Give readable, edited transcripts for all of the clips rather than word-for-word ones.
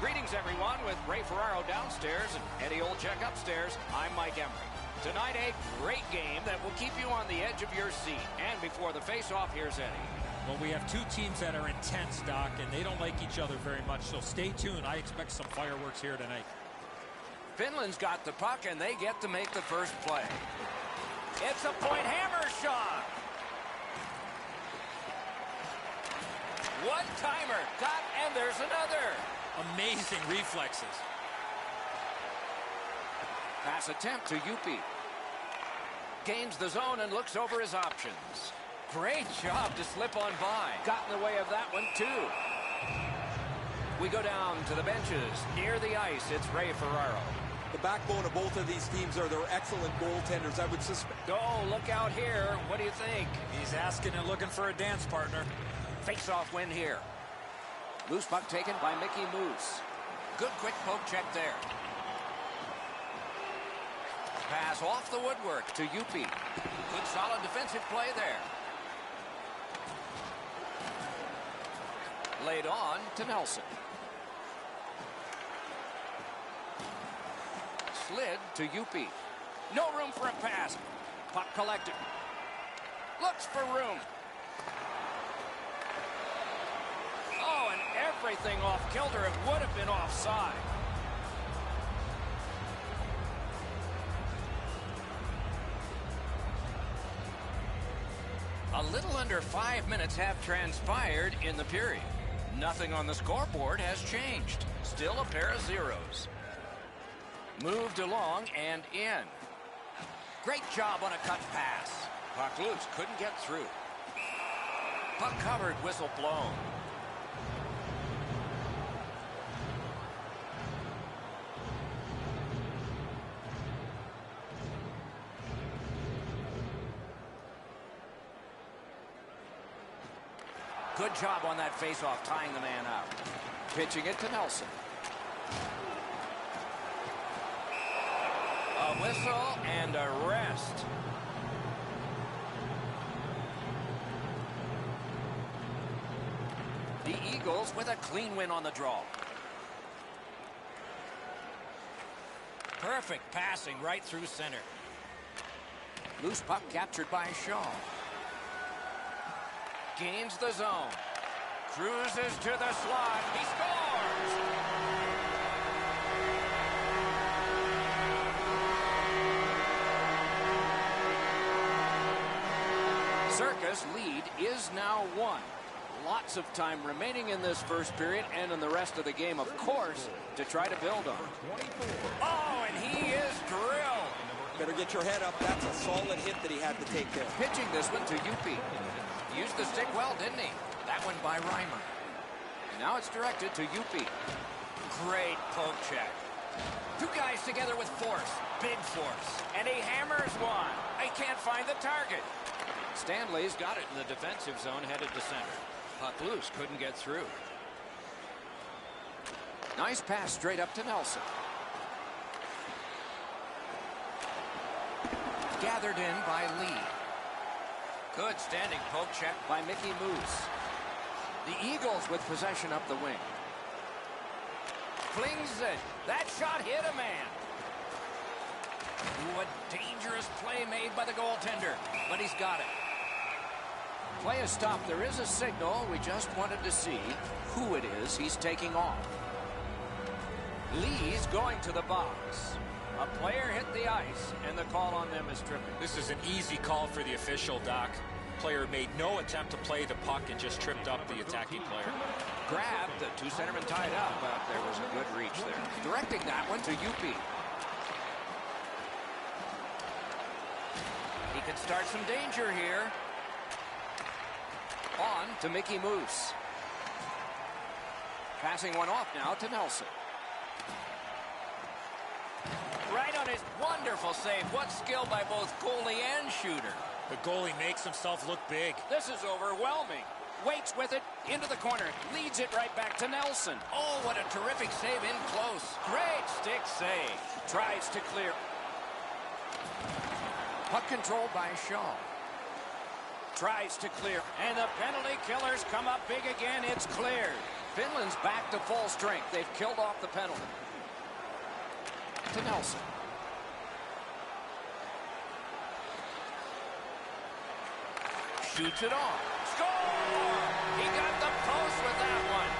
Greetings, everyone, with Ray Ferraro downstairs and Eddie Olczyk upstairs. I'm Mike Emery. Tonight, a great game that will keep you on the edge of your seat. And before the face-off, here's Eddie. Well, we have two teams that are intense, Doc, and they don't like each other very much, so stay tuned. I expect some fireworks here tonight. Finland's got the puck, and they get to make the first play. It's a point hammer shot. One-timer. Got, and there's another. Amazing reflexes. Pass attempt to Yupi. Gains the zone and looks over his options. Great job to slip on by. Got in the way of that one, too. We go down to the benches. Near the ice, it's Ray Ferraro. The backbone of both of these teams are their excellent goaltenders. I would suspect. Oh, look out here. What do you think? He's asking and looking for a dance partner. Face-off win here. Loose puck taken by Mickey Moose. Good quick poke check there. Pass off the woodwork to Yupi. Good solid defensive play there. Laid on to Nelson. Slid to Yupi. No room for a pass. Puck collected. Looks for room. Oh, and everything off kilter. It would have been offside. A little under 5 minutes have transpired in the period. Nothing on the scoreboard has changed. Still a pair of zeros. Moved along and in. Great job on a cut pass. Puck loose, couldn't get through. Puck covered, whistle blown. Good job on that face-off, tying the man out. Pitching it to Nelson. A whistle and a rest. The Eagles with a clean win on the draw. Perfect passing right through center. Loose puck captured by Shaw. Gains the zone. Cruises to the slot. He scores! Circus lead is now 1. Lots of time remaining in this first period and in the rest of the game, of course, to try to build on. Oh, and he is drilled. Better get your head up. That's a solid hit that he had to take there. Pitching this one to Yupi. Used the stick well, didn't he? That one by Reimer. Now it's directed to Yupi. Great poke check. Two guys together with force. Big force. And he hammers one. He can't find the target. Stanley's got it in the defensive zone, headed to center. Puck loose, couldn't get through. Nice pass straight up to Nelson. Gathered in by Lee. Good standing poke check by Mickey Moose. The Eagles with possession up the wing. Flings it. That shot hit a man. Ooh, a dangerous play made by the goaltender, but he's got it. Play is stopped. There is a signal. We just wanted to see who it is he's taking off. Lee's going to the box. A player hit the ice, and the call on them is tripping. This is an easy call for the official, Doc. Player made no attempt to play the puck and just tripped up the attacking player. Grabbed, the two centermen tied up, but there was a good reach there. Directing that one to Yupi. He can start some danger here. On to Mickey Moose. Passing one off now to Nelson. Right on his wonderful save. What skill by both goalie and shooter. The goalie makes himself look big. This is overwhelming. Waits with it into the corner. Leads it right back to Nelson. Oh, what a terrific save in close. Great stick save. Tries to clear. Puck controlled by Shaw. Tries to clear. And the penalty killers come up big again. It's cleared. Finland's back to full strength. They've killed off the penalty. To Nelson. Shoots it on. Score! He got the post with that one.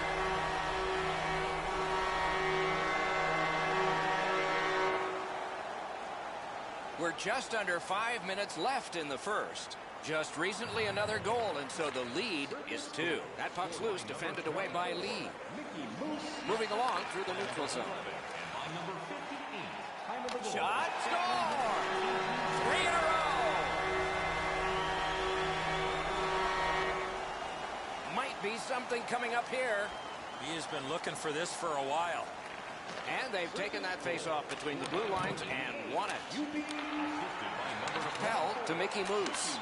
We're just under 5 minutes left in the first. Just recently another goal, and so the lead is 2. That puck's loose, defended away by Lee. Moving along through the neutral zone. Shot, score! 3 in a row! Might be something coming up here. He has been looking for this for a while. And they've taken that face-off between the blue lines and won it. Propelled to Mickey Moose.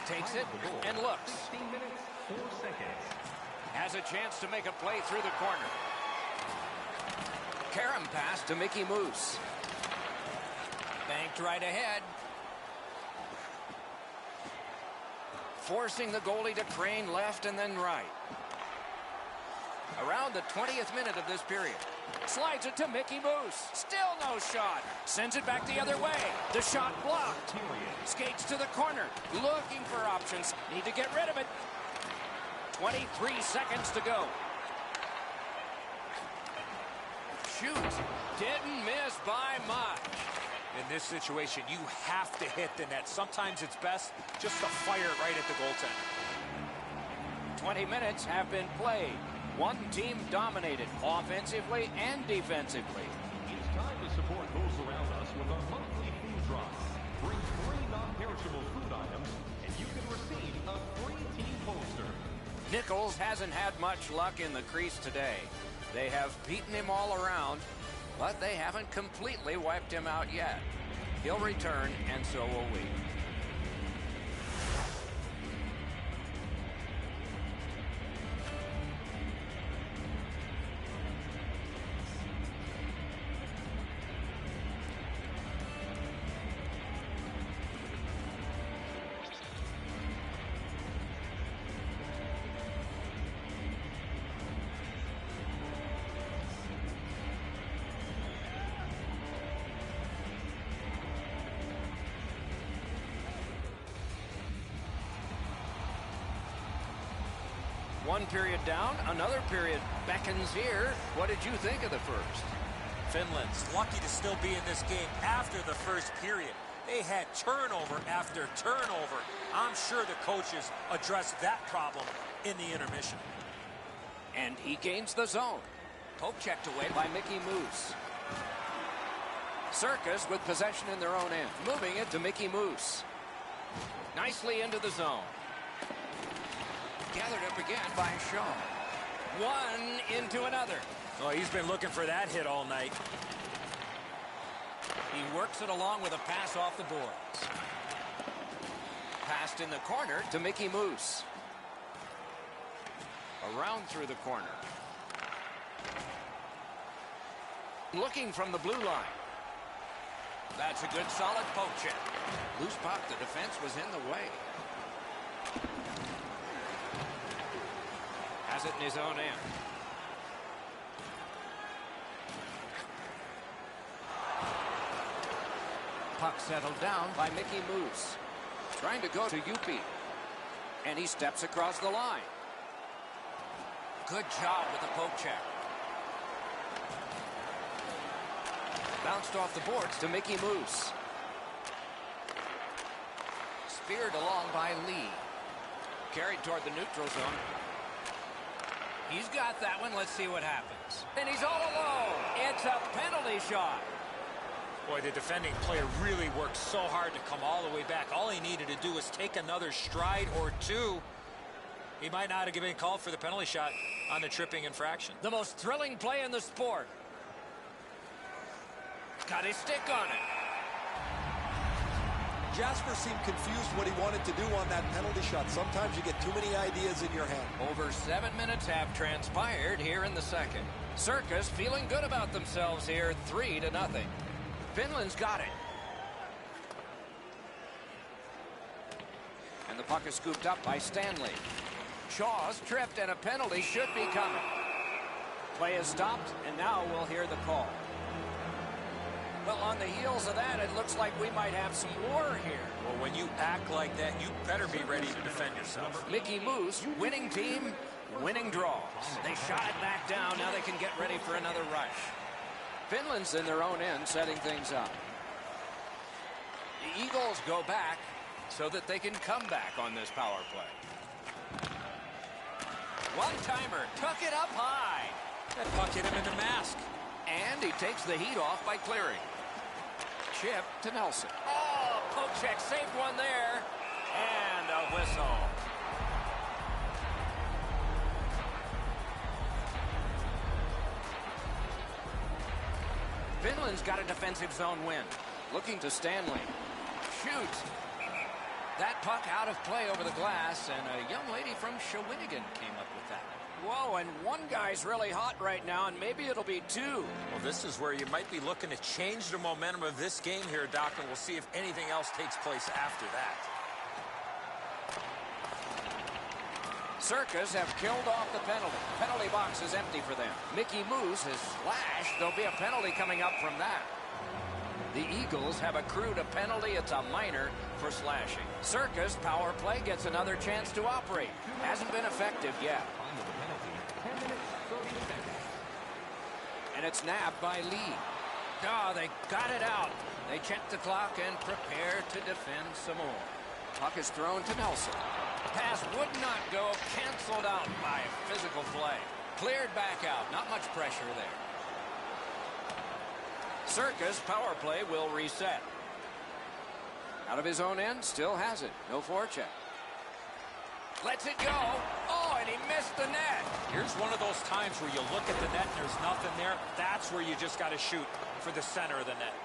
Takes it and looks. Has a chance to make a play through the corner. Carom pass to Mickey Moose. Banked right ahead. Forcing the goalie to crane left and then right. Around the 20th minute of this period. Slides it to Mickey Moose. Still no shot. Sends it back the other way. The shot blocked. Skates to the corner. Looking for options. Need to get rid of it. 23 seconds to go. Shoots. Didn't miss by much. In this situation, you have to hit the net. Sometimes it's best just to fire it right at the goaltender. 20 minutes have been played. One team dominated offensively and defensively. It's time to support those around us with a monthly food drive. Bring 3 non-perishable food items and you can receive a free team poster. Nichols hasn't had much luck in the crease today. They have beaten him all around, but they haven't completely wiped him out yet. He'll return, and so will we. One period down, another period beckons here. What did you think of the first? Finland's lucky to still be in this game after the first period. They had turnover after turnover. I'm sure the coaches addressed that problem in the intermission. And he gains the zone. Poke checked away by Mickey Moose. Circus with possession in their own end. Moving it to Mickey Moose. Nicely into the zone. Gathered up again by Shaw. One into another. Oh, he's been looking for that hit all night. He works it along with a pass off the boards. Passed in the corner to Mickey Moose. Around through the corner. Looking from the blue line. That's a good solid poke check. Loose puck, the defense was in the way. Has it in his own end. Puck settled down by Mickey Moose. Trying to go to Yupi. And he steps across the line. Good job with the poke check. Bounced off the boards to Mickey Moose. Speared along by Lee. Carried toward the neutral zone. He's got that one. Let's see what happens. And he's all alone. It's a penalty shot. Boy, the defending player really worked so hard to come all the way back. All he needed to do was take another stride or two. He might not have given a call for the penalty shot on the tripping infraction. The most thrilling play in the sport. Got his stick on it. Jasper seemed confused what he wanted to do on that penalty shot. Sometimes you get too many ideas in your head. Over 7 minutes have transpired here in the second. Circus feeling good about themselves here, 3-0. Finland's got it. And the puck is scooped up by Stanley. Shaw's tripped and a penalty should be coming. Play is stopped and now we'll hear the call. Well, on the heels of that, it looks like we might have some war here. Well, when you act like that, you better be ready to defend yourself. Mickey Moose, winning team, winning draw. They shot it back down. Now they can get ready for another rush. Finland's in their own end, setting things up. The Eagles go back so that they can come back on this power play. One-timer, took it up high. That puck hit him in the mask. And he takes the heat off by clearing. Chip to Nelson. Oh, poke check, saved one there. And a whistle. Finland's got a defensive zone win. Looking to Stanley. Shoots. That puck out of play over the glass, and a young lady from Shawinigan came up with that. Whoa, and one guy's really hot right now, and maybe it'll be two. Well, this is where you might be looking to change the momentum of this game here, Doc, and we'll see if anything else takes place after that. Circus have killed off the penalty. Penalty box is empty for them. Mickey Moose has slashed. There'll be a penalty coming up from that. The Eagles have accrued a penalty. It's a minor for slashing. Circus power play gets another chance to operate. Hasn't been effective yet. And it's nabbed by Lee. Oh, they got it out. They check the clock and prepare to defend some more. Puck is thrown to Nelson. Pass would not go. Canceled out by physical play. Cleared back out. Not much pressure there. Circus power play will reset. Out of his own end, still has it. No forecheck. Lets it go. Oh, and he missed the net. Here's one of those times where you look at the net and there's nothing there. That's where you just got to shoot for the center of the net.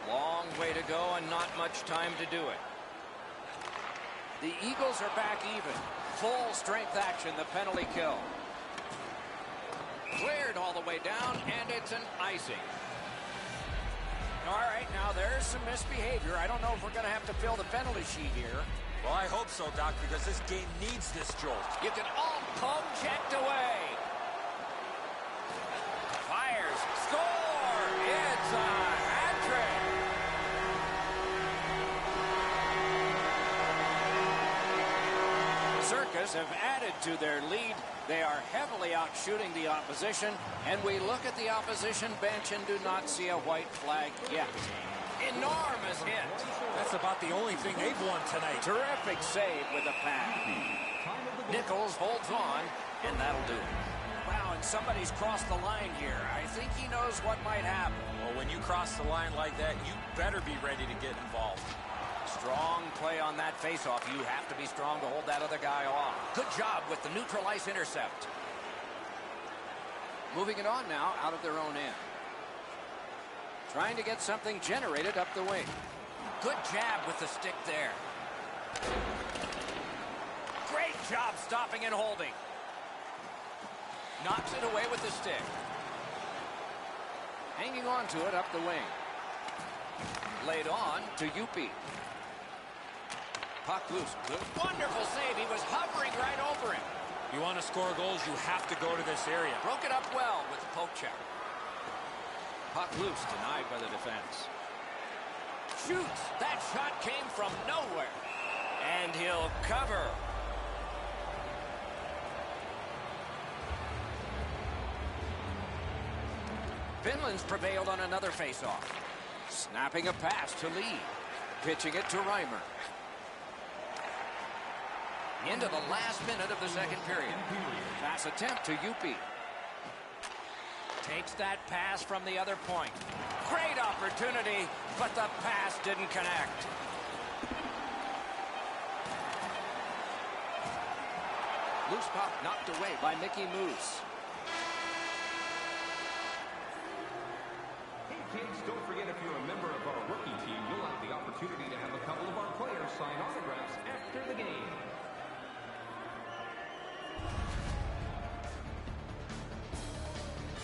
Long way to go and not much time to do it. The Eagles are back even. Full strength action, the penalty kill. Cleared all the way down, and it's an icing. All right, now there's some misbehavior. I don't know if we're going to have to fill the penalty sheet here. Well, I hope so, Doc, because this game needs this jolt. You can all poke checked away. Fires. Score! It's a hat trick. Circus have added to their lead. They are heavily out shooting the opposition, and we look at the opposition bench and do not see a white flag yet. Enormous hit. That's about the only thing they've won tonight. Terrific save with a pad. Nichols holds on, and that'll do it. Wow, and somebody's crossed the line here. I think he knows what might happen. Well, when you cross the line like that, you better be ready to get involved. Strong play on that faceoff. You have to be strong to hold that other guy off. Good job with the neutral ice intercept. Moving it on now out of their own end. Trying to get something generated up the wing. Good jab with the stick there. Great job stopping and holding. Knocks it away with the stick. Hanging on to it up the wing. Laid on to Yupi. Puck loose. Good, wonderful save. He was hovering right over him. You want to score goals, you have to go to this area. Broke it up well with the poke check. Puck loose, denied by the defense. Shoots. That shot came from nowhere. And he'll cover. Finland's prevailed on another faceoff. Snapping a pass to Lee. Pitching it to Reimer. Into the last minute of the second period. Pass attempt to Yupi. Takes that pass from the other point. Great opportunity, but the pass didn't connect. Loose puck knocked away by Mickey Moose. Hey kids, don't forget if you're a member of our rookie team, you'll have the opportunity to have a couple of our players sign autographs after the game.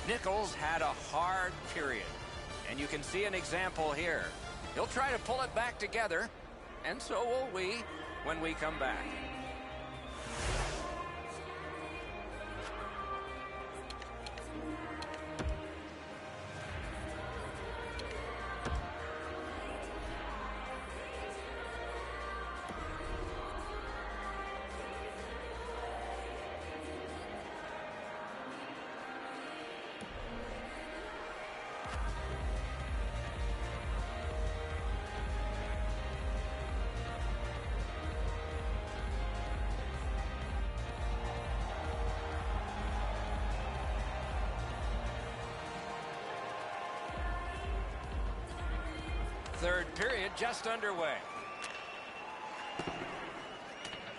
Nichols had a hard period, and you can see an example here. He'll try to pull it back together, and so will we when we come back. Third period just underway.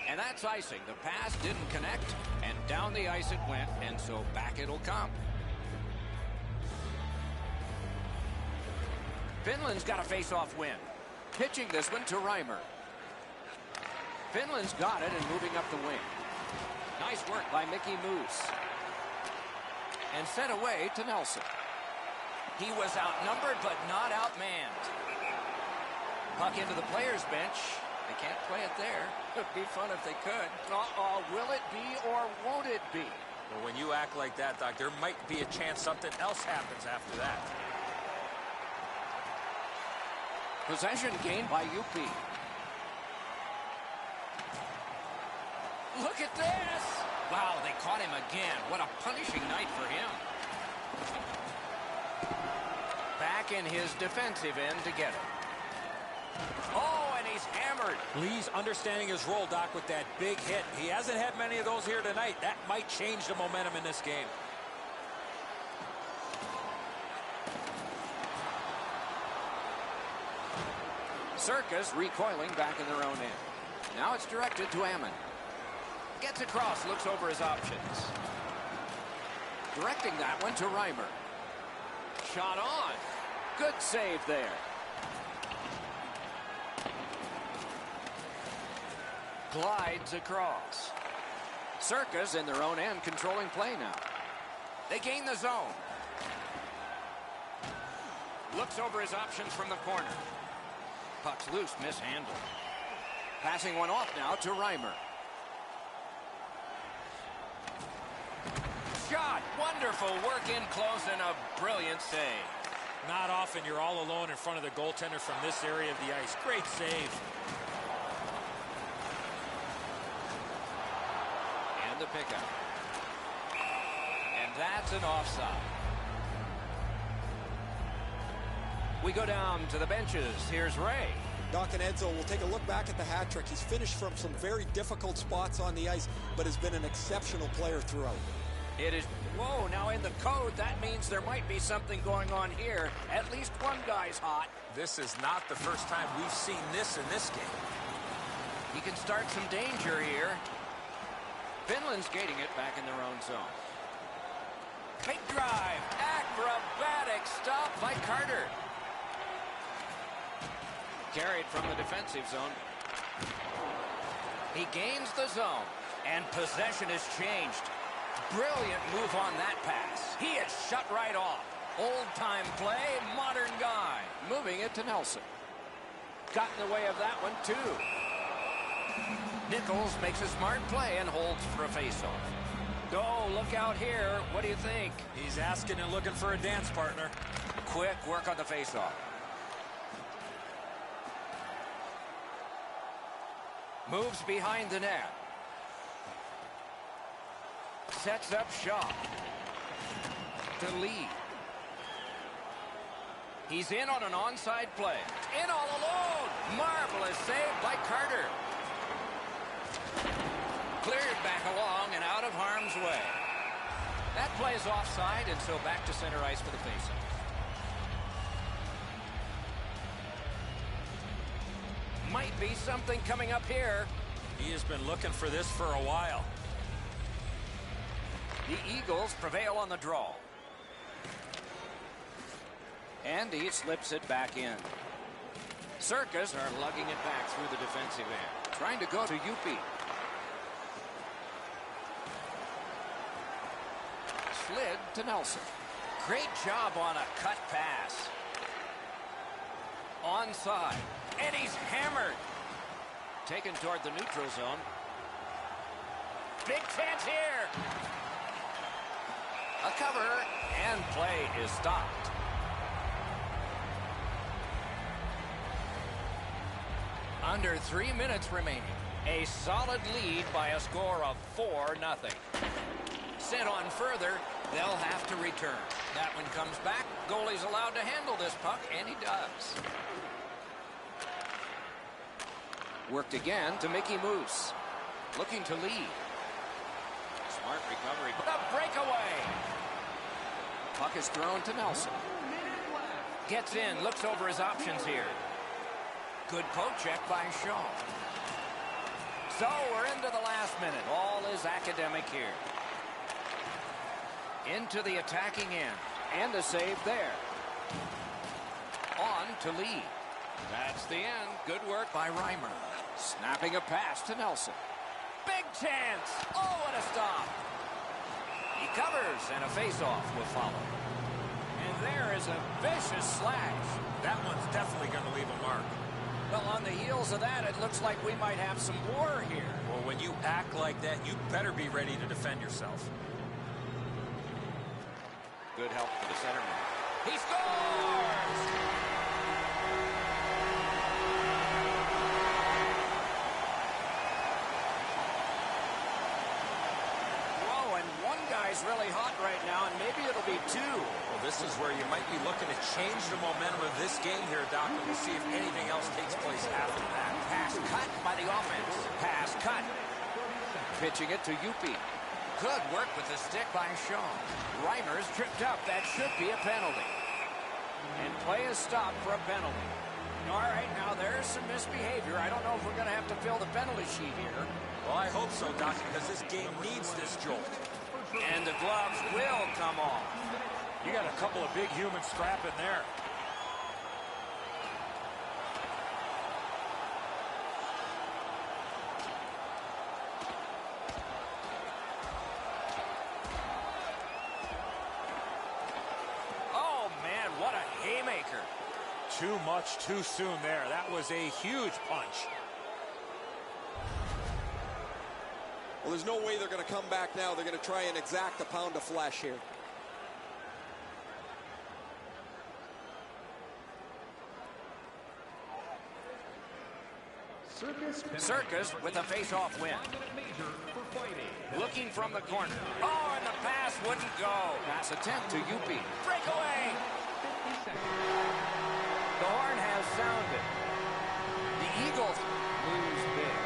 And that's icing. The pass didn't connect, and down the ice it went, and so back it'll come. Finland's got a face-off win. Pitching this one to Reimer. Finland's got it and moving up the wing. Nice work by Mickey Moose. And sent away to Nelson. He was outnumbered but not outmanned. Puck into the players' bench. They can't play it there. It'd be fun if they could. Will it be or won't it be? Well, when you act like that, Doc, there might be a chance something else happens after that. Possession gained by UP. Look at this! Wow, they caught him again. What a punishing night for him. Back in his defensive end to get it. Oh, and he's hammered. Lee's understanding his role, Doc, with that big hit. He hasn't had many of those here tonight. That might change the momentum in this game. Circus recoiling back in their own end. Now it's directed to Ammon. Gets across, looks over his options. Directing that one to Reimer. Shot on. Good save there. Glides across. Circus in their own end controlling play now. They gain the zone. Looks over his options from the corner. Puck's loose, mishandled. Passing one off now to Reimer. Shot! Wonderful work in close and a brilliant save. Not often you're all alone in front of the goaltender from this area of the ice. Great save. And the pickup. And that's an offside. We go down to the benches. Here's Ray. Doc and Edzo will take a look back at the hat trick. He's finished from some very difficult spots on the ice, but has been an exceptional player throughout. It is, whoa, now in the code, that means there might be something going on here. At least one guy's hot. This is not the first time we've seen this in this game. He can start some danger here. Finland's gating it back in their own zone. Big drive, acrobatic stop by Carter. Carried from the defensive zone. He gains the zone, and possession has changed. Brilliant move on that pass. He is shut right off. Old-time play, modern guy. Moving it to Nelson. Got in the way of that one, too. Nichols makes a smart play and holds for a faceoff. Oh, look out here. What do you think? He's asking and looking for a dance partner. Quick work on the faceoff. Moves behind the net. Sets up shot. To Lee. He's in on an onside play. In all alone. Marvelous save by Carter. Cleared back along and out of harm's way. That play is offside, and so back to center ice for the faceoff. Might be something coming up here. He has been looking for this for a while. The Eagles prevail on the draw. And he slips it back in. Circus are lugging it back through the defensive end. Trying to go to UP. Slid to Nelson. Great job on a cut pass. Onside. And he's hammered. Taken toward the neutral zone. Big chance here. A cover, and play is stopped. Under 3 minutes remaining. A solid lead by a score of 4-0. Sent on further, they'll have to return. That one comes back. Goalie's allowed to handle this puck, and he does. Worked again to Mickey Moose. Looking to lead. Smart recovery. The breakaway. Puck is thrown to Nelson. Gets in, looks over his options here. Good poke check by Shaw. So we're into the last minute. All is academic here. Into the attacking end. And a save there. On to Lee. That's the end. Good work by Reimer. Snapping a pass to Nelson. Big chance. Oh, what a stop. He covers, and a face-off will follow. And there is a vicious slash. That one's definitely going to leave a mark. Well, on the heels of that, it looks like we might have some war here. Well, when you act like that, you better be ready to defend yourself. Good help for the centerman. He scores! Really hot right now, and maybe it'll be two. Well, this is where you might be looking to change the momentum of this game here, Doc, and we'll see if anything else takes place after that. Pass cut by the offense. Pass cut. Pitching it to Yupi. Good work with the stick by Shaw. Reimer's tripped up. That should be a penalty. And play is stopped for a penalty. All right, now there's some misbehavior. I don't know if we're going to have to fill the penalty sheet here. Well, I hope so, Doc, because this game needs this jolt. And the gloves will come off. You got a couple of big humans scrapping there. Oh, man, what a haymaker. Too much too soon there. That was a huge punch. Well, there's no way they're going to come back now. They're going to try and exact a pound of flesh here. Circus with a face-off win. Looking from the corner. Oh, and the pass wouldn't go. Pass attempt to Yupi. Breakaway. The horn has sounded. The Eagles lose big.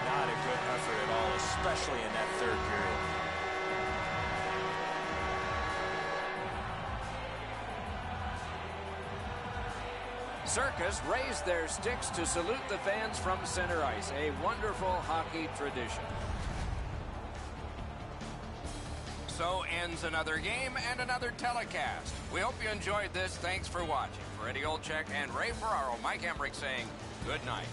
Not a good effort at all, especially in that third period. Circus raised their sticks to salute the fans from center ice. A wonderful hockey tradition. So ends another game and another telecast. We hope you enjoyed this. Thanks for watching. For Eddie Olczyk and Ray Ferraro, Mike Emmerich saying good night.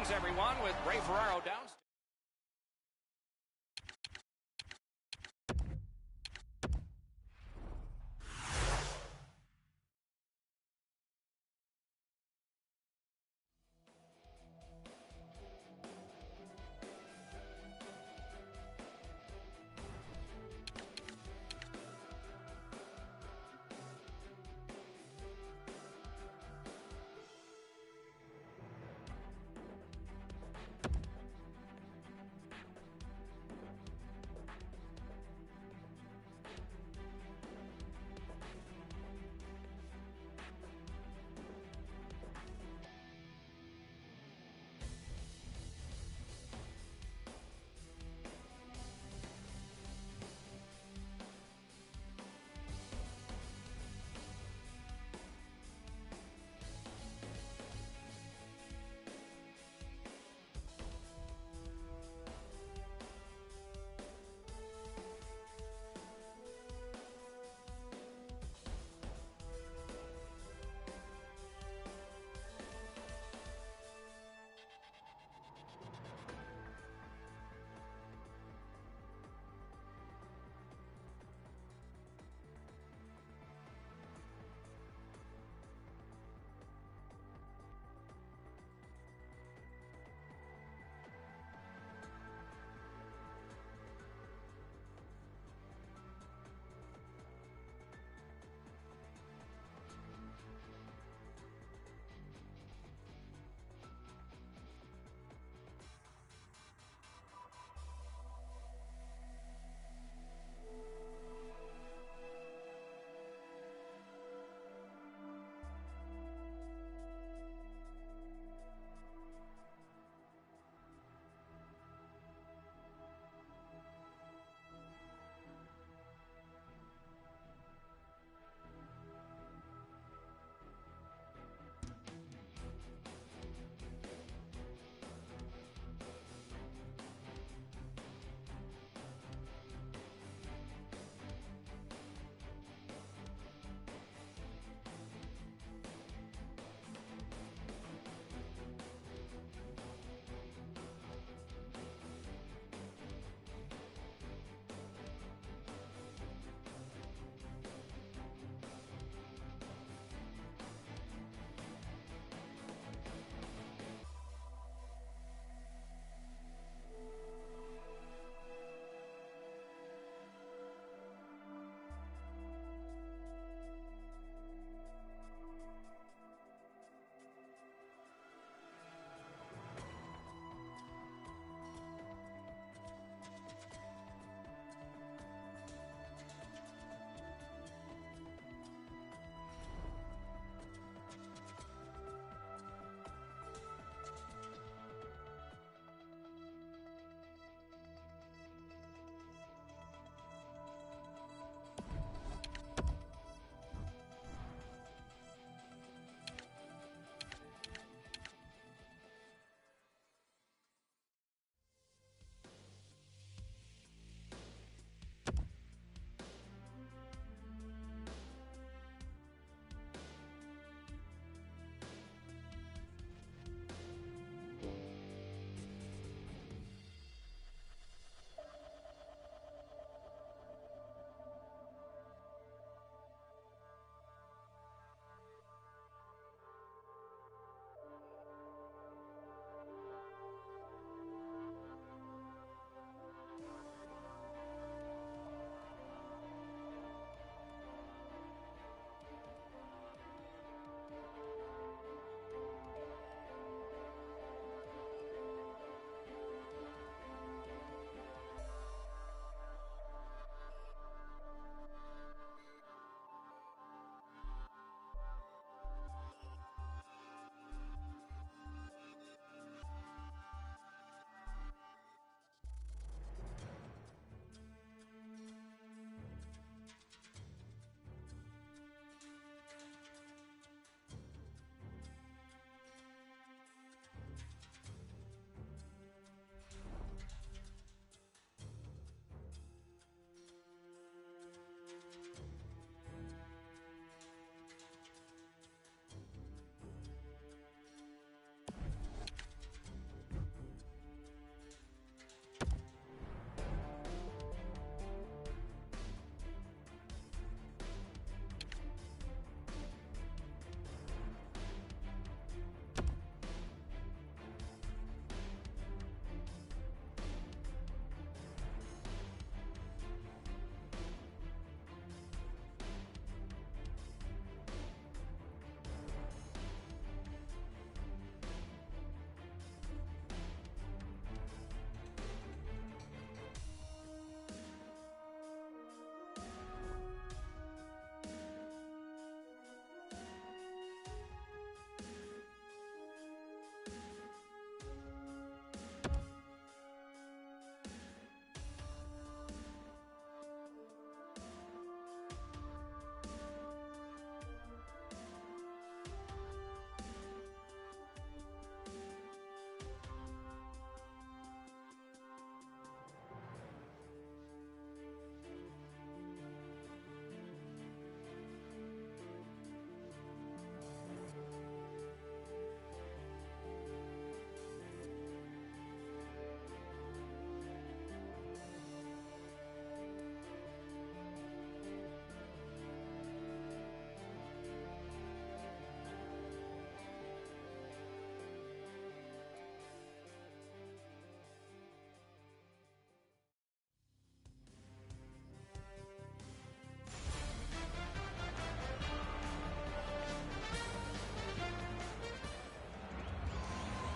Greetings, everyone, with Ray Ferraro downstairs.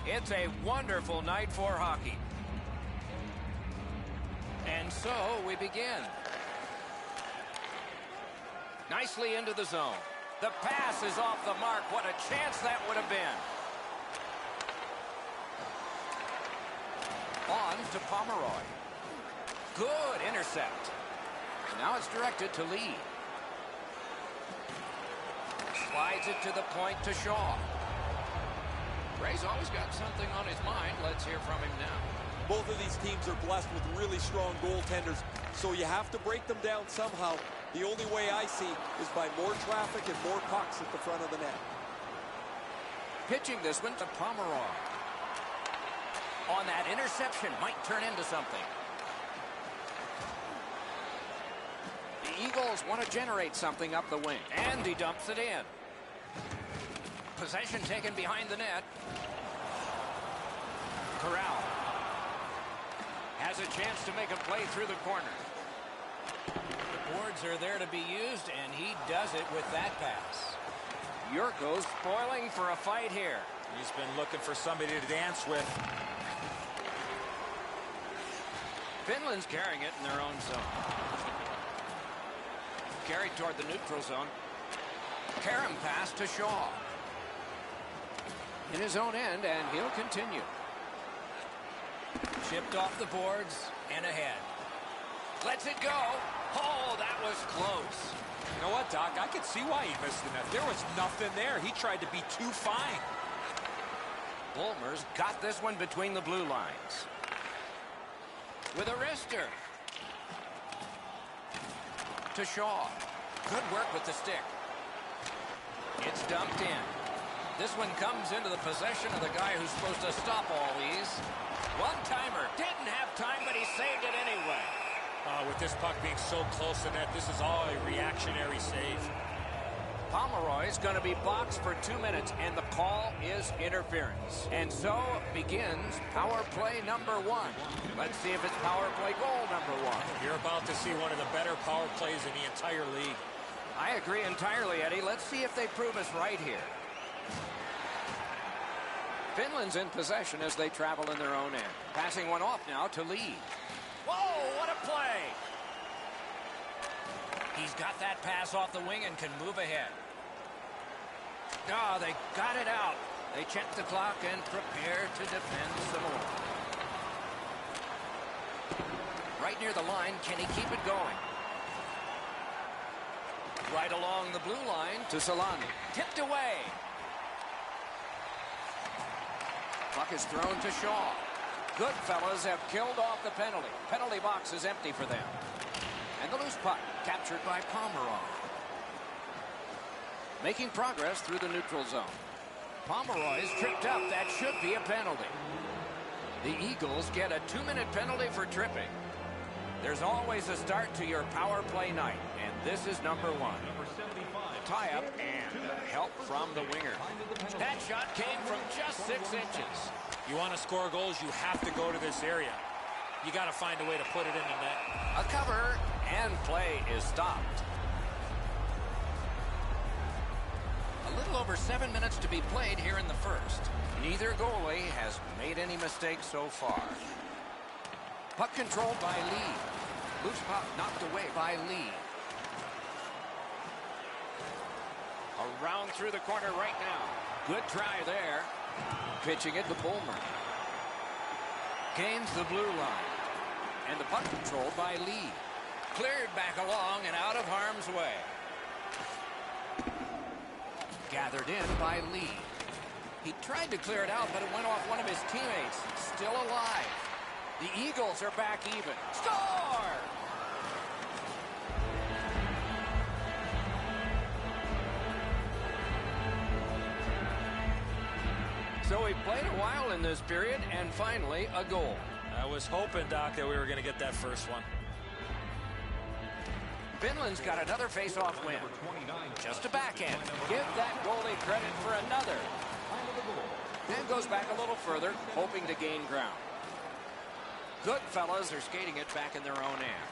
It's a wonderful night for hockey. And so we begin. Nicely into the zone. The pass is off the mark. What a chance that would have been. On to Pomeroy. Good intercept. Now it's directed to Lee. Slides it to the point to Shaw. Ray's always got something on his mind. Let's hear from him now. Both of these teams are blessed with really strong goaltenders, so you have to break them down somehow. The only way I see is by more traffic and more pucks at the front of the net. Pitching this one to Pomeroy. On that interception, might turn into something. The Eagles want to generate something up the wing, and he dumps it in. Possession taken behind the net. Corral has a chance to make a play through the corner. The boards are there to be used, and he does it with that pass. Yurko's spoiling for a fight here. He's been looking for somebody to dance with. Finland's carrying it in their own zone. Carried toward the neutral zone. Karam pass to Shaw. In his own end, and he'll continue. Chipped off the boards and ahead. Lets it go. Oh, that was close. You know what, Doc? I could see why he missed the net. There was nothing there. He tried to be too fine. Bulmer's got this one between the blue lines. With a wrister. To Shaw. Good work with the stick. It's dumped in. This one comes into the possession of the guy who's supposed to stop all these. One-timer. Didn't have time, but he saved it anyway. With this puck being so close to net, this is all a reactionary save. Pomeroy's going to be boxed for 2 minutes, and the call is interference. And so begins power play number 1. Let's see if it's power play goal number 1. You're about to see one of the better power plays in the entire league. I agree entirely, Eddie. Let's see if they prove us right here. Finland's in possession as they travel in their own end. Passing one off now to Lee. Whoa, what a play! He's got that pass off the wing and can move ahead. Oh, they got it out. They check the clock and prepare to defend some more. Right near the line, can he keep it going? Right along the blue line to Solani. Tipped away. Puck is thrown to Shaw. Good fellas have killed off the penalty. Penalty box is empty for them. And the loose puck captured by Pomeroy. Making progress through the neutral zone. Pomeroy is tripped up. That should be a penalty. The Eagles get a 2-minute penalty for tripping. There's always a start to your power play night, and this is number 1. Tie-up and help from the winger. That shot came from just 6 inches. You want to score goals, you have to go to this area. You got to find a way to put it in the net. A cover, and play is stopped. A little over 7 minutes to be played here in the first. Neither goalie has made any mistakes so far. Puck controlled by Lee. Loose puck knocked away by Lee. Around through the corner right now. Good try there. Pitching it to Bulmer. Gains the blue line. And the puck controlled by Lee. Cleared back along and out of harm's way. Gathered in by Lee. He tried to clear it out, but it went off one of his teammates. Still alive. The Eagles are back even. Score! So we played a while in this period, and finally a goal. I was hoping, Doc, that we were going to get that first one. Finland's got another face-off win. Just a backhand. Give that goalie credit for another. Then goes back a little further, hoping to gain ground. Good fellas are skating it back in their own end.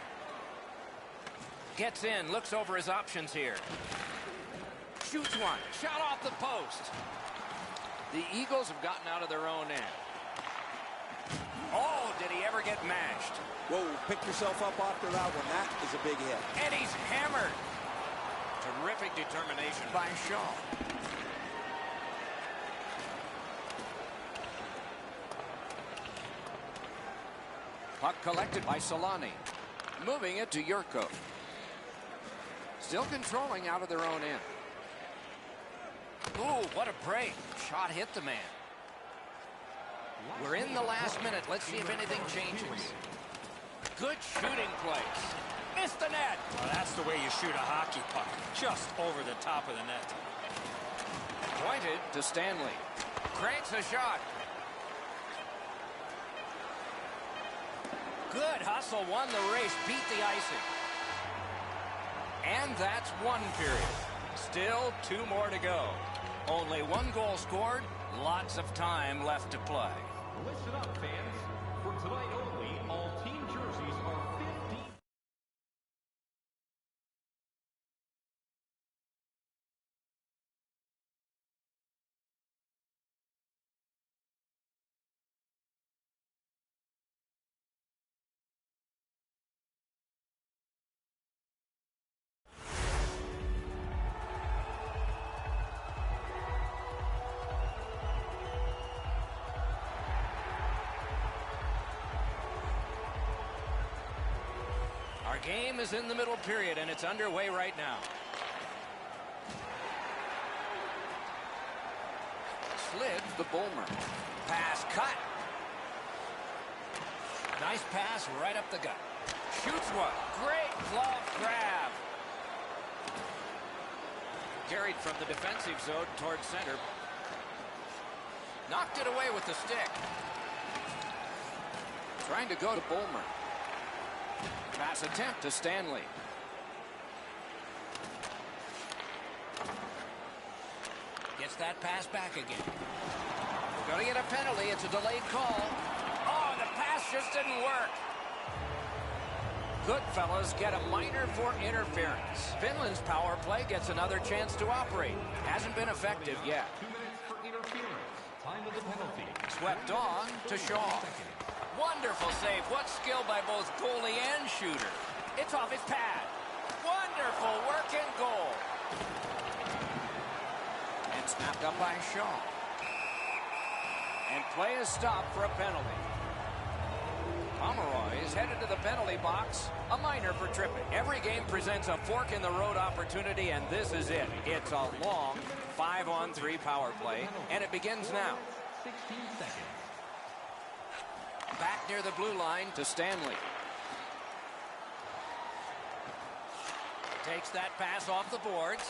Gets in, looks over his options here. Shoots one. Shot off the post. The Eagles have gotten out of their own end. Oh, did he ever get mashed? Whoa, pick yourself up after that one. That is a big hit. And he's hammered. Terrific determination by Shaw. Puck collected by Solani. Moving it to Yurko. Still controlling out of their own end. Ooh, what a break. Shot hit the man. We're in the last minute. Let's see if anything changes. Good shooting place. Missed the net. Well, that's the way you shoot a hockey puck. Just over the top of the net. Pointed to Stanley. Cranks a shot. Good hustle. Won the race. Beat the icing. And that's one period. Still 2 more to go. Only 1 goal scored. Lots of time left to play. Listen up, fans. For tonight only, all team jerseys are 15. Our game is in the middle period, and it's underway right now. Slid the Bulmer. Pass cut. Nice pass right up the gut. Shoots one. Great glove grab. Carried from the defensive zone towards center. Knocked it away with the stick. Trying to go to Bulmer. Pass attempt to Stanley. Gets that pass back again. We're going to get a penalty. It's a delayed call. Oh, the pass just didn't work. Goodfellas get a minor for interference. Finland's power play gets another chance to operate. Hasn't been effective yet. 2 minutes for interference. Time of the penalty. Swept on to Shaw. Wonderful save. What skill by both goalie and shooter. It's off his pad. Wonderful work and goal. And snapped up by Shaw. And play is stopped for a penalty. Pomeroy is headed to the penalty box. A minor for tripping. Every game presents a fork-in-the-road opportunity, and this is it. It's a long 5-on-3 power play, and it begins now. 16 seconds. Back near the blue line to Stanley. Takes that pass off the boards.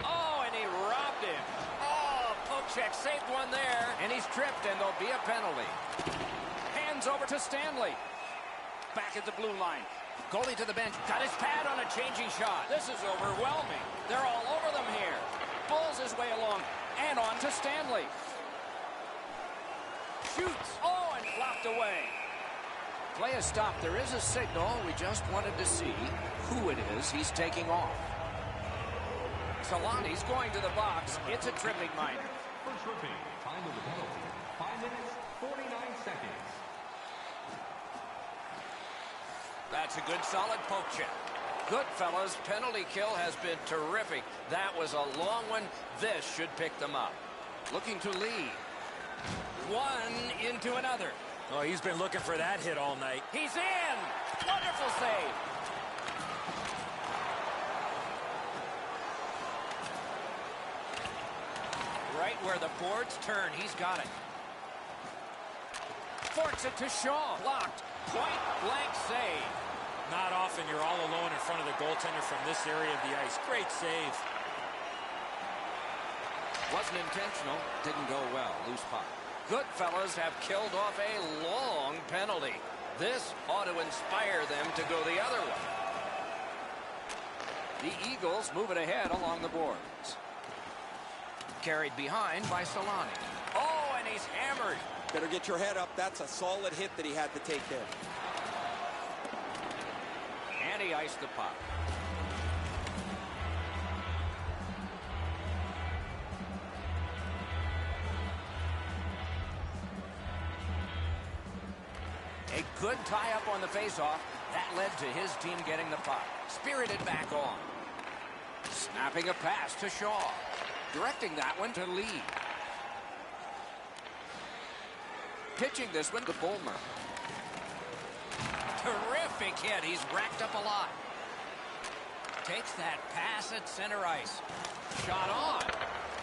Oh, and he robbed him. Oh, poke check saved one there. And he's tripped, and there'll be a penalty. Hands over to Stanley. Back at the blue line. Goalie to the bench. Got his pad on a changing shot. This is overwhelming. They're all over them here. Pulls his way along. And on to Stanley. Shoots. Oh, and blocked away. Play is stopped. There is a signal. We just wanted to see who it is he's taking off. Solani's going to the box. It's a tripping minor. For tripping. Time of the penalty. 5 minutes, 49 seconds. That's a good solid poke check. Goodfellas, penalty kill has been terrific. That was a long one. This should pick them up. Looking to lead. One into another. Oh, he's been looking for that hit all night. He's in! Wonderful save. Right where the boards turn, he's got it. Forks it to Shaw. Blocked. Point blank save. Not often you're all alone in front of the goaltender from this area of the ice. Great save. Wasn't intentional. Didn't go well. Loose puck. Goodfellas have killed off a long penalty. This ought to inspire them to go the other way. The Eagles move it ahead along the boards. Carried behind by Solani. Oh, and he's hammered. Better get your head up. That's a solid hit that he had to take there. And he iced the puck. Good tie-up on the face-off. That led to his team getting the puck. Spirited back on. Snapping a pass to Shaw. Directing that one to Lee. Pitching this one to Bulmer. Terrific hit. He's racked up a lot. Takes that pass at center ice. Shot on.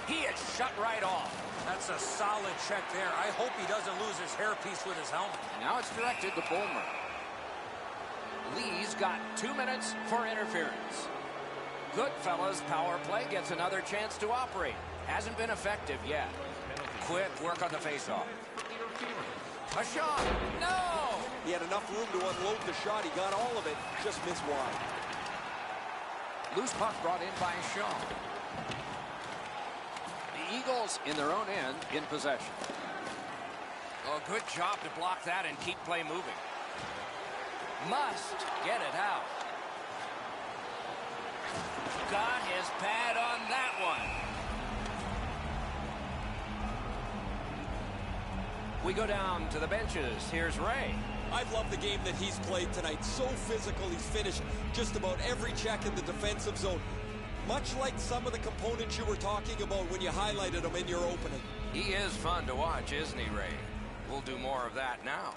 He is shut right off. That's a solid check there. I hope he doesn't lose his hairpiece with his helmet. Now it's directed to Bulmer. Lee's got 2 minutes for interference. Goodfellas power play gets another chance to operate. Hasn't been effective yet. Quick work on the faceoff. A shot. No! He had enough room to unload the shot. He got all of it. Just missed wide. Loose puck brought in by Shaw. The Eagles in their own end in possession. Oh, good job to block that and keep play moving. Must get it out. Got his pad on that one. We go down to the benches. Here's Ray. I've loved the game that he's played tonight. So physical. He's finished just about every check in the defensive zone. Much like some of the components you were talking about when you highlighted them in your opening. He is fun to watch, isn't he, Ray? We'll do more of that now.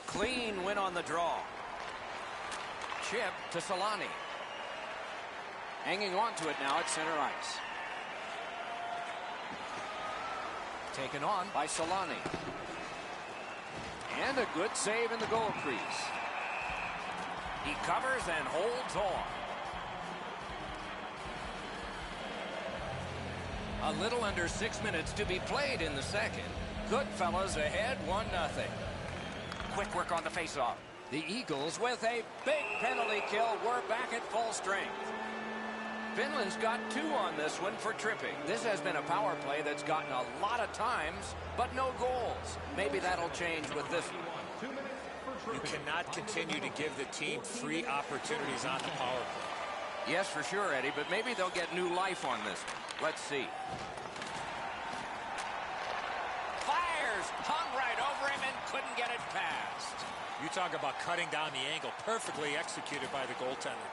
Clean win on the draw. Chip to Solani. Hanging on to it now at center ice. Taken on by Solani. And a good save in the goal crease. He covers and holds on. A little under 6 minutes to be played in the second. Goodfellas ahead 1-0. Quick work on the faceoff. The Eagles with a big penalty kill. We're back at full strength. Finland's got 2 on this one for tripping. This has been a power play that's gotten a lot of times, but no goals. Maybe that'll change with this one. You cannot continue to give the team free opportunities on the power play. Yes, for sure, Eddie, but maybe they'll get new life on this one. Let's see. Fires! Hung right over him and couldn't get it past. You talk about cutting down the angle. Perfectly executed by the goaltender.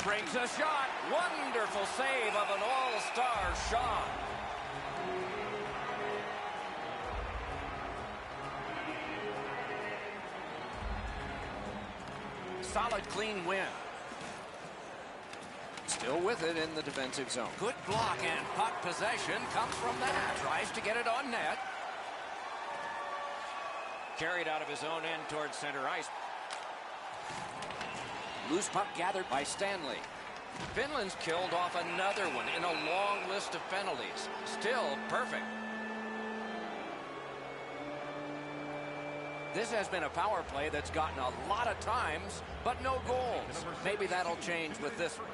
Brings a shot. Wonderful save of an all-star shot. Solid, clean win. Still with it in the defensive zone. Good block, and puck possession comes from that. Tries to get it on net. Carried out of his own end towards center ice. Loose puck gathered by Stanley. Finland's killed off another one in a long list of penalties. Still perfect. This has been a power play that's gotten a lot of times, but no goals. Maybe that'll change with this one.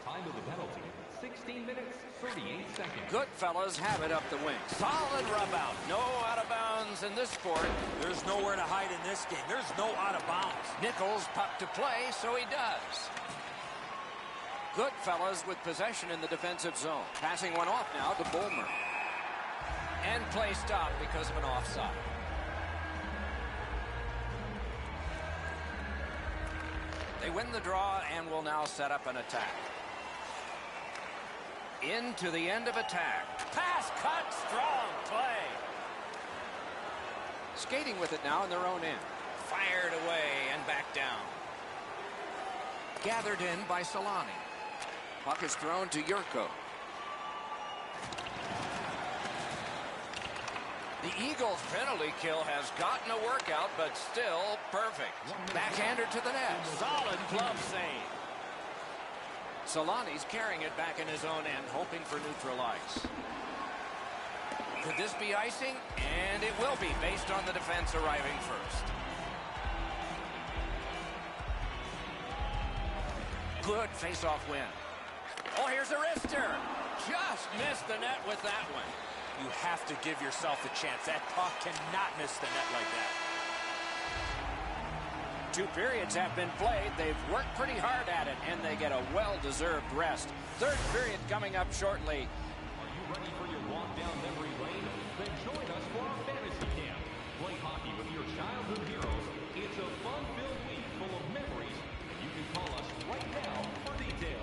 Time of the penalty, 16 minutes, 38 seconds. Goodfellas have it up the wing. Solid rub out. No out of bounds in this sport. There's nowhere to hide in this game. There's no out of bounds. Nichols puck to play, so he does. Goodfellas with possession in the defensive zone. Passing one off now to Bulmer. And play stopped because of an offside. They win the draw and will now set up an attack. Into the end of attack. Pass cut, strong play. Skating with it now in their own end. Fired away and back down. Gathered in by Solani. Puck is thrown to Yurko. The Eagles' penalty kill has gotten a workout, but still perfect. Backhander to the net. Solid glove save. Solani's carrying it back in his own end, hoping for neutral ice. Could this be icing? And it will be, based on the defense arriving first. Good face-off win. Oh, here's a wrister. Just missed the net with that one. You have to give yourself a chance. That puck cannot miss the net like that. 2 periods have been played. They've worked pretty hard at it, and they get a well-deserved rest. 3rd period coming up shortly. ready for your walk down memory lane? Then join us for our fantasy camp. Play hockey with your childhood heroes. It's a fun-filled week full of memories, and you can call us right now for details.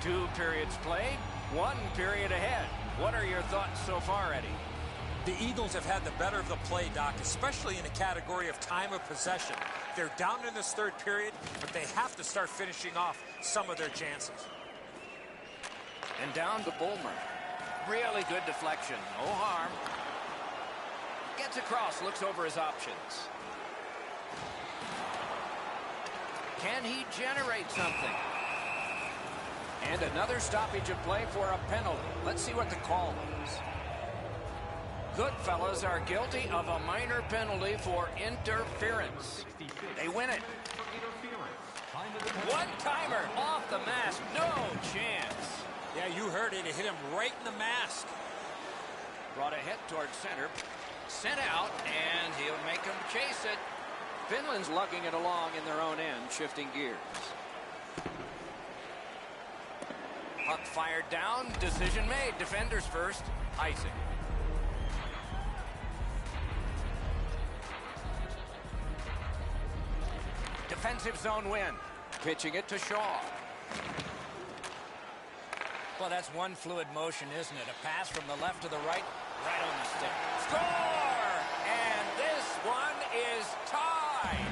Two periods played, one period ahead. What are your thoughts so far, Eddie? The Eagles have had the better of the play, Doc, especially in the category of time of possession. They're down in this third period, but they have to start finishing off some of their chances. And down to Bulmer. Really good deflection, no harm. Gets across, looks over his options. Can he generate something? And another stoppage of play for a penalty. Let's see what the call was. Goodfellas are guilty of a minor penalty for interference. They win it. One-timer off the mask. No chance. Yeah, you heard it. It hit him right in the mask. Brought ahead towards center. Sent out, and he'll make him chase it. Finland's lugging it along in their own end, shifting gears. Puck fired down. Decision made. Defenders first. Icing. Defensive zone win. Pitching it to Shaw. Well, that's one fluid motion, isn't it? A pass from the left to the right, right on the stick. Score! And this one is tied.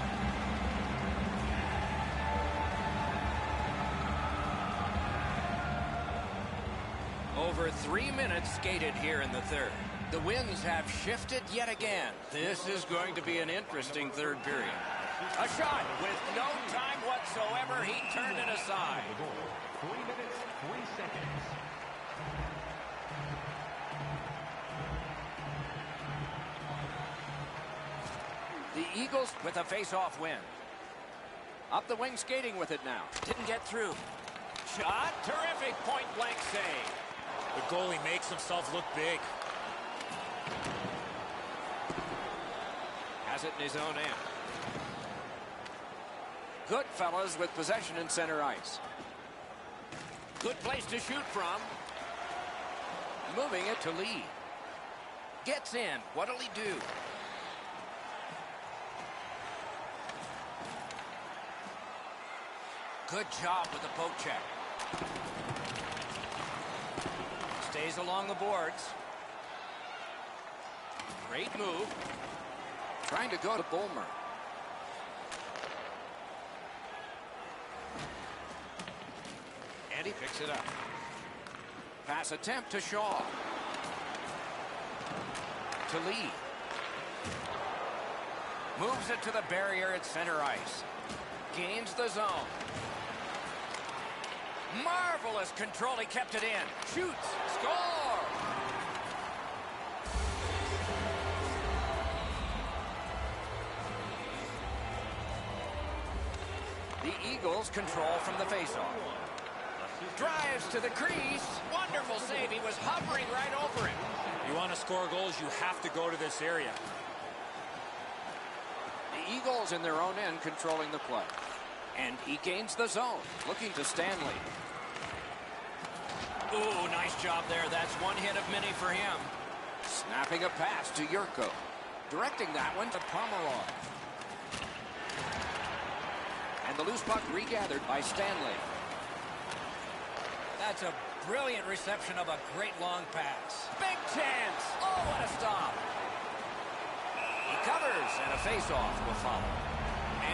Over 3 minutes skated here in the third. The winds have shifted yet again. This is going to be an interesting third period. A shot with no time whatsoever. He turned it aside. 3 minutes, 3 seconds. The Eagles with a face-off win. Up the wing skating with it now. Didn't get through. Shot. Terrific point-blank save. The goalie makes himself look big. Has it in his own end. Goodfellas with possession in center ice. Good place to shoot from. Moving it to Lee. Gets in. What'll he do? Good job with the poke check. Stays along the boards. Great move. Trying to go to Bulmer. And he picks it up. Pass attempt to Shaw. To Lee. Moves it to the barrier at center ice. Gains the zone. Marvelous control. He kept it in. Shoots. Score! The Eagles control from the faceoff. Drives to the crease. Wonderful save. He was hovering right over him. You want to score goals, you have to go to this area. The Eagles in their own end controlling the play. And he gains the zone. Looking to Stanley. Ooh, nice job there. That's one hit of many for him. Snapping a pass to Yurko. Directing that one to Pomerov. And the loose puck regathered by Stanley. That's a brilliant reception of a great long pass. Big chance. Oh, what a stop. He covers, and a face-off will follow.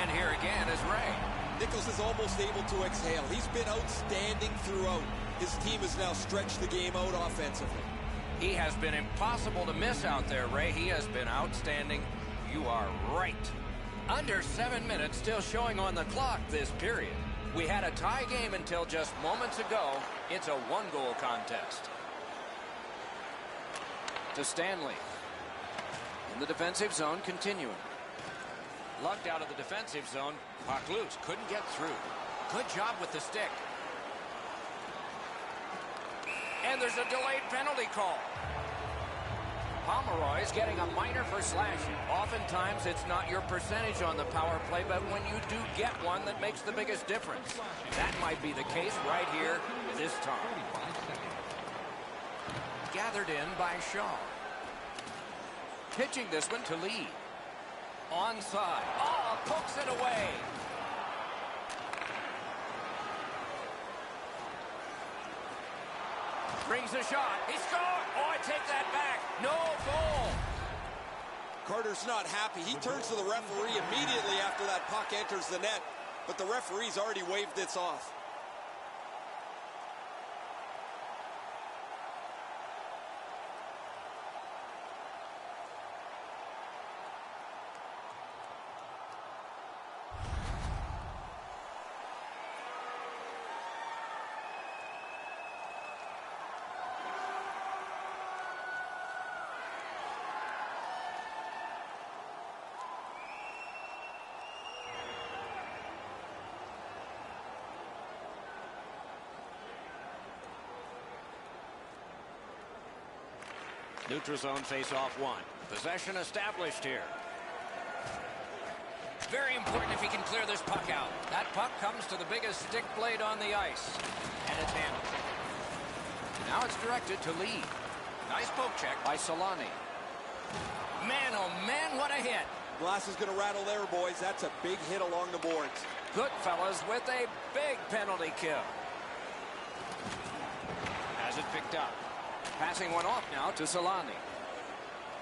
And here again is Ray. Nichols is almost able to exhale. He's been outstanding throughout. His team has now stretched the game out offensively. He has been impossible to miss out there, Ray. He has been outstanding. You are right. Under 7 minutes still showing on the clock this period. We had a tie game until just moments ago. It's a one-goal contest. To Stanley. In the defensive zone, continuing. Lugged out of the defensive zone. Puck loose. Couldn't get through. Good job with the stick. And there's a delayed penalty call. Pomeroy's getting a minor for slashing. Oftentimes, it's not your percentage on the power play, but when you do get one, that makes the biggest difference. That might be the case right here this time. Gathered in by Shaw. Pitching this one to Lee. Onside. Oh, pokes it away. Brings a shot. He scored. Oh, I take that back. No goal. Carter's not happy. He turns to the referee immediately after that puck enters the net, but the referee's already waved this off. Neutral zone face-off one. Possession established here. Very important if he can clear this puck out. That puck comes to the biggest stick blade on the ice. And it's handled. Now it's directed to Lee. Nice poke check by Solani. Man, oh man, what a hit. Glass is going to rattle there, boys. That's a big hit along the boards. Goodfellas with a big penalty kill. Has it picked up. Passing one off now to Solani.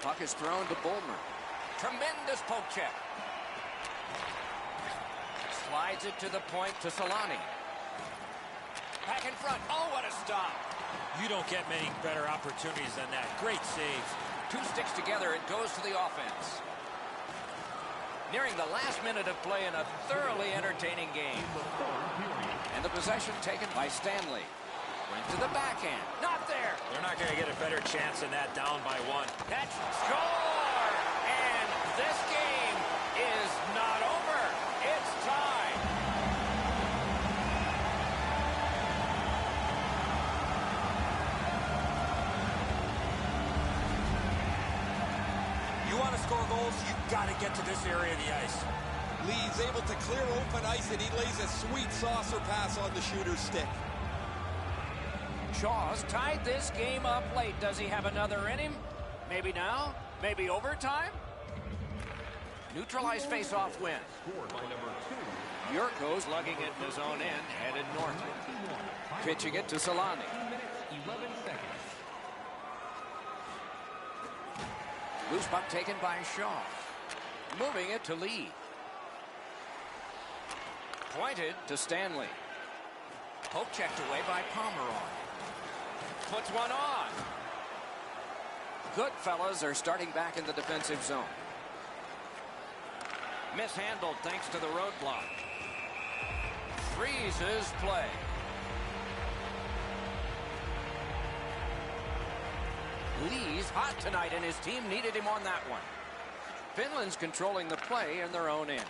Puck is thrown to Bulmer. Tremendous poke check. Slides it to the point to Solani. Back in front. Oh, what a stop. You don't get many better opportunities than that. Great save. Two sticks together. It goes to the offense. Nearing the last minute of play in a thoroughly entertaining game. And the possession taken by Stanley. Went to the backhand. Not there. They're not going to get a better chance than that down by one. That's score! And this game is not over. It's time. You want to score goals, you've got to get to this area of the ice. Lee's able to clear open ice, and he lays a sweet saucer pass on the shooter's stick. Shaw's tied this game up late. Does he have another in him? Maybe now? Maybe overtime? Neutralized face-off win. Yurko's lugging it in his own end, headed north. Pitching it to Solani. Loose puck taken by Shaw. Moving it to Lee. Pointed to Stanley. Poke checked away by Pomeroy. Puts one on. Goodfellas are starting back in the defensive zone. Mishandled thanks to the roadblock. Freezes play. Lee's hot tonight, and his team needed him on that one. Finland's controlling the play in their own end.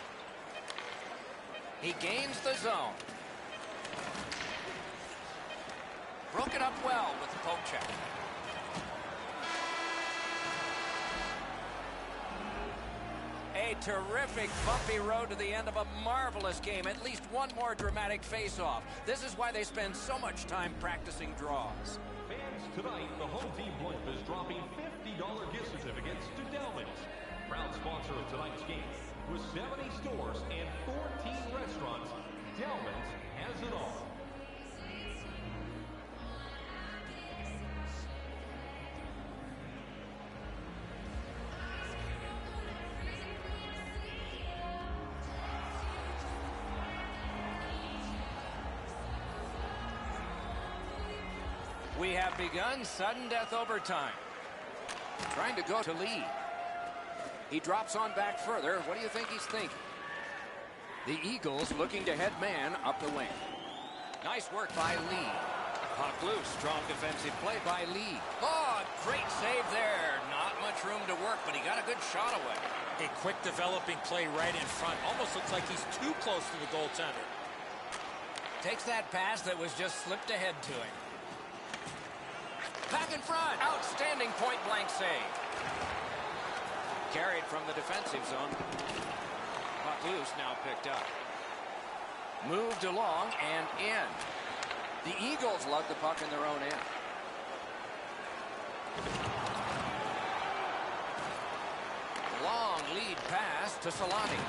He gains the zone. Broke it up well with the poke check. A terrific bumpy road to the end of a marvelous game. At least one more dramatic face-off. This is why they spend so much time practicing draws. Fans, tonight, the home team blimp is dropping $50 gift certificates to Delvin's. Proud sponsor of tonight's game. With 70 stores and 14 restaurants, Delvin's has it all. We have begun sudden death overtime. Trying to go to lead. He drops on back further. What do you think he's thinking? The Eagles looking to head man up the wing. Nice work by Lee. Puck loose. Strong defensive play by Lee. Oh, great save there. Not much room to work, but he got a good shot away. A quick developing play right in front. Almost looks like he's too close to the goaltender. Takes that pass that was just slipped ahead to him. Back in front. Outstanding point-blank save. Carried from the defensive zone. Puck loose, now picked up. Moved along and in. The Eagles lug the puck in their own end. Long lead pass to Solani.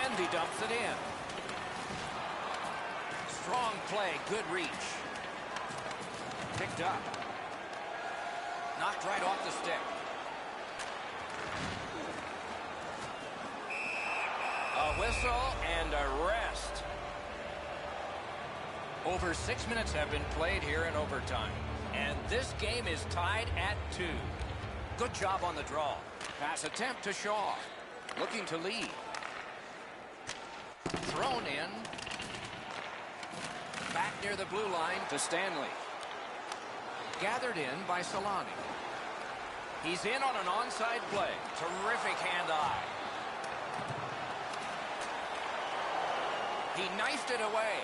And he dumps it in. Strong play, good reach. Picked up. Knocked right off the stick. A whistle and a rest. Over 6 minutes have been played here in overtime. And this game is tied at 2. Good job on the draw. Pass attempt to Shaw. Looking to lead. Thrown in. Back near the blue line to Stanley. Gathered in by Solani. He's in on an onside play. Terrific hand-eye. He knifed it away.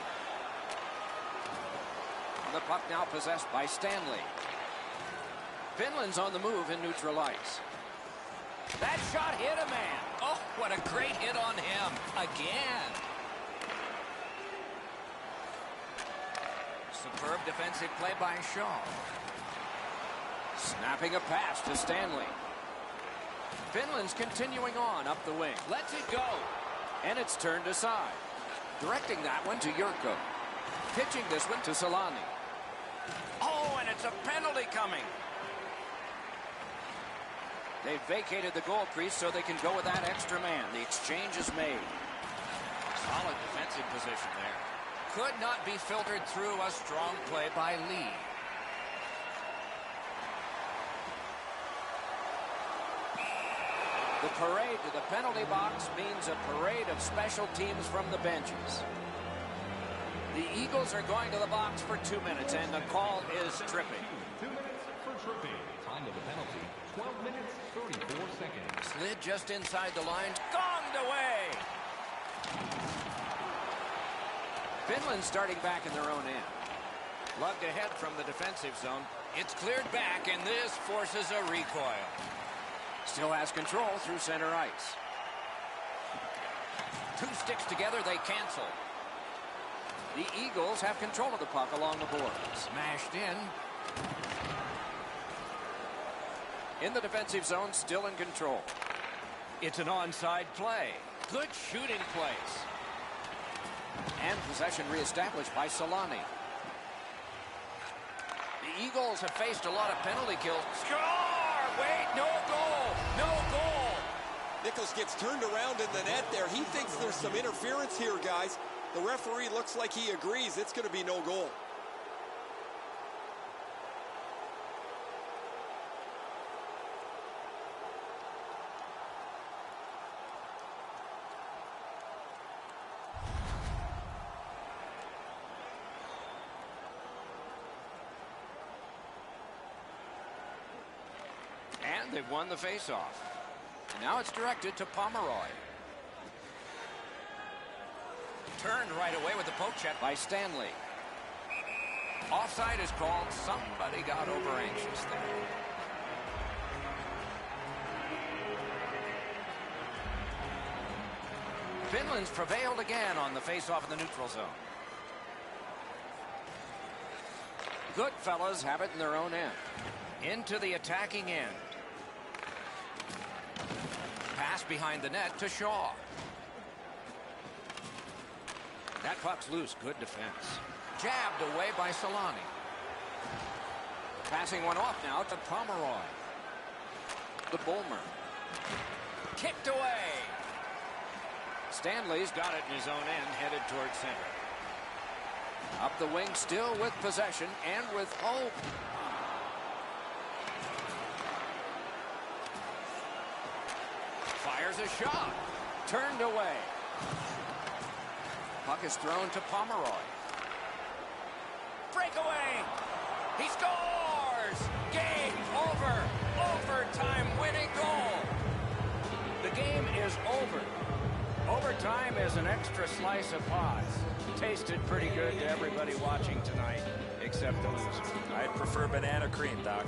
The puck now possessed by Stanley. Finland's on the move in neutral ice. That shot hit a man. Oh, what a great hit on him. Again. Superb defensive play by Shaw. Snapping a pass to Stanley. Finland's continuing on up the wing. Lets it go. And it's turned aside. Directing that one to Yurko. Pitching this one to Solani. Oh, and it's a penalty coming. They've vacated the goal crease so they can go with that extra man. The exchange is made. Solid defensive position there. Could not be filtered through. A strong play by Lee. The parade to the penalty box means a parade of special teams from the benches. The Eagles are going to the box for 2 minutes, and the call is tripping. 2 minutes for tripping. Time of the penalty, 12 minutes, 34 seconds. Slid just inside the line. Gonged away! Finland starting back in their own end. Lugged ahead from the defensive zone. It's cleared back, and this forces a recoil. Still has control through center ice. Two sticks together, they cancel. The Eagles have control of the puck along the board. Smashed in. In the defensive zone, still in control. It's an onside play. Good shooting place. And possession reestablished by Solani. The Eagles have faced a lot of penalty kills. Score! Wait, no goal! No goal! Nichols gets turned around in the net there. He thinks there's some interference here, guys. The referee looks like he agrees. It's going to be no goal. And they've won the faceoff. And now it's directed to Pomeroy. Turned right away with the poke check by Stanley. Offside is called. Somebody got over anxious there. Finland's prevailed again on the faceoff in the neutral zone. Good fellas have it in their own end. Into the attacking end. Pass behind the net to Shaw. That puck's loose. Good defense. Jabbed away by Solani. Passing one off now to Pomeroy. The Bulmer. Kicked away. Stanley's got it in his own end, headed towards center. Up the wing, still with possession and with hope. Fires a shot. Turned away. Puck is thrown to Pomeroy. Breakaway. He scores. Game over. Overtime winning goal. The game is over. was an extra slice of pie. Tasted pretty good to everybody watching tonight, except the loser. I'd prefer banana cream, Doc.